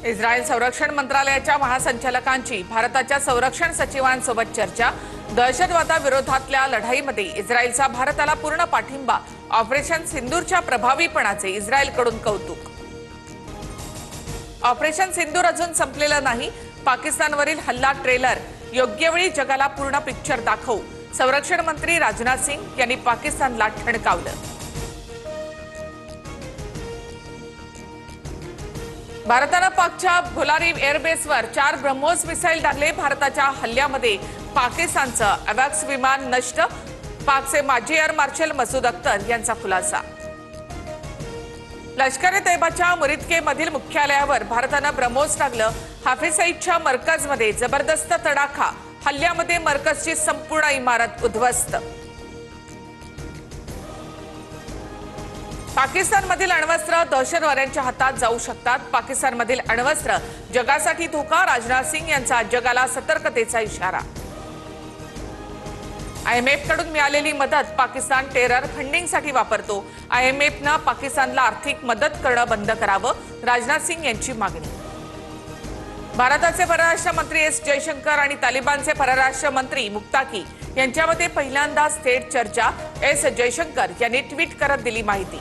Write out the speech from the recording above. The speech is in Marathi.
इस्रायल संरक्षण मंत्रालयाच्या महासंचालकांची भारताच्या संरक्षण सचिवांसोबत चर्चा। दहशतवादाविरोधातल्या लढाईमध्ये इस्रायलचा भारताला पूर्ण पाठिंबा। ऑपरेशन सिंदूरच्या प्रभावीपणाचे इस्रायलकडून कौतुक। ऑपरेशन सिंदूर अजून संपलेलं नाही। पाकिस्तानवरील हल्ला ट्रेलर योग्य वेळी जगाला पूर्ण पिक्चर दाखवू। संरक्षण मंत्री राजनाथ सिंग यांनी पाकिस्तानला ठणकावलं। भारतानं पाकच्या भुलारी एअरबेसवर 4 ब्रह्मोस मिसाईल डागले। भारताच्या हल्ल्यामध्ये पाकिस्तानचं अवॅक्स विमान नष्ट। पाकचे माजी एअर मार्शल मसूद अख्तर यांचा खुलासा। लष्कर-ए-तैयबाच्या मुरिदकेमधील मुख्यालयावर भारतानं ब्रह्मोस टाकलं। हाफिज सईदच्या मरकजमध्ये जबरदस्त तडाखा। हल्ल्यामध्ये मरकजची संपूर्ण इमारत उद्ध्वस्त। पाकिस्तानमधील अण्वस्त्र दहशतवाद्यांच्या हातात जाऊ शकतात। पाकिस्तानमधील अण्वस्त्र जगासाठी धोका। राजनाथ सिंग यांचा जगाला सतर्कतेचा इशारा। IMF कडून मिळालेली मदत पाकिस्तान टेरर फंडिंगसाठी वापरतो। IMFनं पाकिस्तानला आर्थिक मदत करणं बंद करावं, राजनाथ सिंग यांची मागणी। भारताचे परराष्ट्र मंत्री एस जयशंकर आणि तालिबानचे परराष्ट्र मंत्री मुक्ताकी यांच्यामध्ये पहिल्यांदाच थेट चर्चा। एस जयशंकर यांनी ट्विट करत दिली माहिती।